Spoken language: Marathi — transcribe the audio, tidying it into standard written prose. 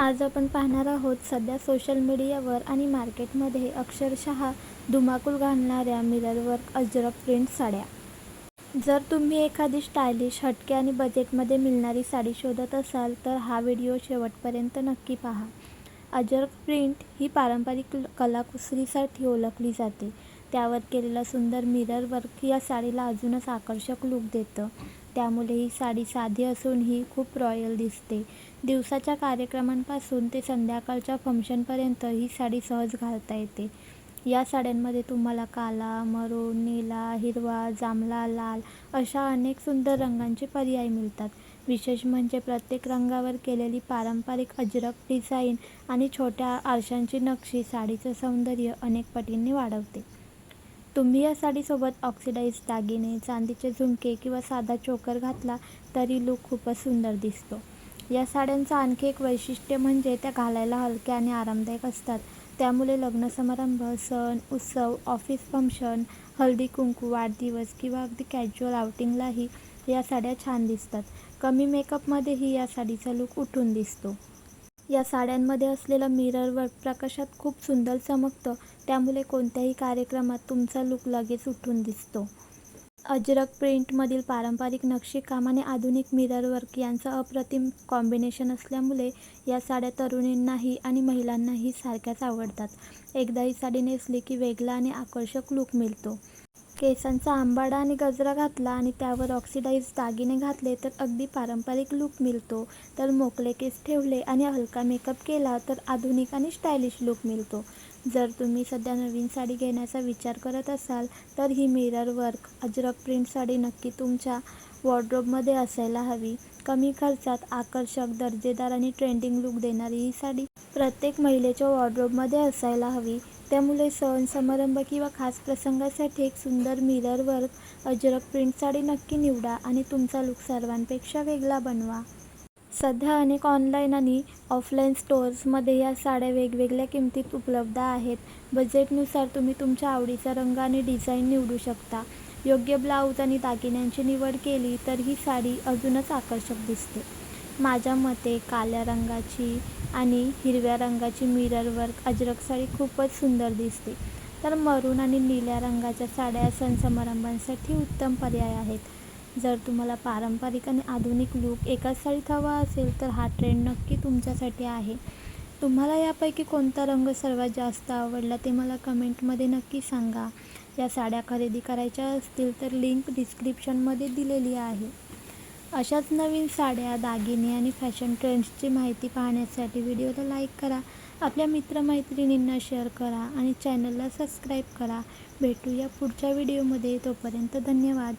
आज आपण पाहणार आहोत सध्या सोशल मीडियावर आणि मार्केटमध्ये अक्षरशः धुमाकूल घालणाऱ्या मिरर वर्क अजरक प्रिंट साड्या. जर तुम्ही एखादी स्टायलिश, हटके आणि बजेटमध्ये मिळणारी साडी शोधत असाल तर हा व्हिडिओ शेवटपर्यंत नक्की पहा. अजरक प्रिंट ही पारंपरिक कलाकुसरीसाठी ओळखली जाते. त्यावर केलेला सुंदर मिरर वर्क या साडीला अजूनच आकर्षक लूक देतं. त्यामुळे ही साडी साधी असूनही खूप रॉयल दिसते. दिवसाच्या कार्यक्रमांपासून ते संध्याकाळच्या फंक्शनपर्यंत ही साडी सहज घालता येते. या साड्यांमध्ये तुम्हाला काला, मरून, निळा, हिरवा, जांभळा, लाल अशा अनेक सुंदर रंगांचे पर्याय मिळतात. विशेष म्हणजे प्रत्येक रंगावर केलेली पारंपरिक अजरक डिझाईन आणि छोट्या आरशांची नक्षी साडीचं सौंदर्य अनेक पटींनी वाढवते. तुम्ही या साडीसोबत ऑक्सिडाइज्ड दागिने, चांदीचे झुमके किंवा साधा चोकर घातला तरी लूक खूपच सुंदर दिसतो. या साड्यांचं आणखी एक वैशिष्ट्य म्हणजे त्या घालायला हलक्या आणि आरामदायक असतात. त्यामुळे लग्न समारंभ, सण, उत्सव, ऑफिस फंक्शन, हळदी-कुंकू, वाढदिवस किंवा अगदी कॅज्युअल आउटिंगलाही या साड्या छान दिसतात. कमी मेकअपमध्येही या साडीचा लूक उठून दिसतो. या साड्यांमध्ये असलेलं मिरर वर्क प्रकाशात खूप सुंदर चमकतं. त्यामुळे कोणत्याही कार्यक्रमात तुमचा लूक लगेच उठून दिसतो. अजरक प्रिंटमधील पारंपरिक नक्षीकाम आणि आधुनिक मिरर वर्क यांचं अप्रतिम कॉम्बिनेशन असल्यामुळे या साड्या तरुणींनाही आणि महिलांनाही सारख्याच आवडतात. एकदा ही साडी नेसली की वेगळा आणि आकर्षक लूक मिळतो. केसांचा आंबाडा आणि गजरा घातला आणि त्यावर ऑक्सिडाइज्ड दागिने घातले तर अगदी पारंपरिक लूक मिळतो. तर मोकळे केस ठेवले आणि हलका मेकअप केला तर आधुनिक आणि स्टायलिश लूक मिळतो. जर तुम्ही सध्या नवीन साडी घेण्याचा विचार करत असाल तर ही mirror work Ajrak print sari नक्की तुमच्या वॉर्डरोबमध्ये असायला हवी. कमी खर्चात आकर्षक, दर्जेदार आणि ट्रेंडिंग लूक देणारी ही साडी प्रत्येक महिलेच्या वॉर्डरोबमध्ये असायला हवी. त्यामुळे सण, समारंभ किंवा खास प्रसंगासाठी एक सुंदर mirror work Ajrak print sari नक्की निवडा आणि तुमचा लूक सर्वांपेक्षा वेगळा बनवा. सध्या अनेक ऑनलाईन आणि ऑफलाईन स्टोअर्समध्ये या साड्या वेगवेगळ्या किमतीत उपलब्ध आहेत. बजेटनुसार तुम्ही तुमच्या आवडीचा रंग आणि डिझाईन निवडू शकता. योग्य ब्लाऊज आणि दागिन्यांची निवड केली तर ही साडी अजूनच आकर्षक दिसते. माझ्या मते काळ्या रंगाची आणि हिरव्या रंगाची मिरर वर्क अजरक साडी खूपच सुंदर दिसते. तर मरून आणि निळ्या रंगाच्या साड्या सण समारंभांसाठी उत्तम पर्याय आहेत. जर तुम्हाला पारंपरिक आणि आधुनिक लूक एकाच साडीत हवा असेल तर हा ट्रेंड नक्की तुमच्यासाठी आहे. तुम्हाला यापैकी कोणता रंग सर्वात जास्त आवडला ते मला कमेंटमध्ये नक्की सांगा. या साड्या खरेदी करायच्या असतील तर लिंक डिस्क्रिप्शनमध्ये दिलेली आहे. अशाच नवीन साड्या, दागिने आणि फॅशन ट्रेंड्सची माहिती पाहण्यासाठी व्हिडिओला लाईक करा, आपल्या मित्रमैत्रिणींना शेअर करा आणि चॅनलला सबस्क्राईब करा. भेटूया पुढच्या व्हिडिओमध्ये. तोपर्यंत धन्यवाद.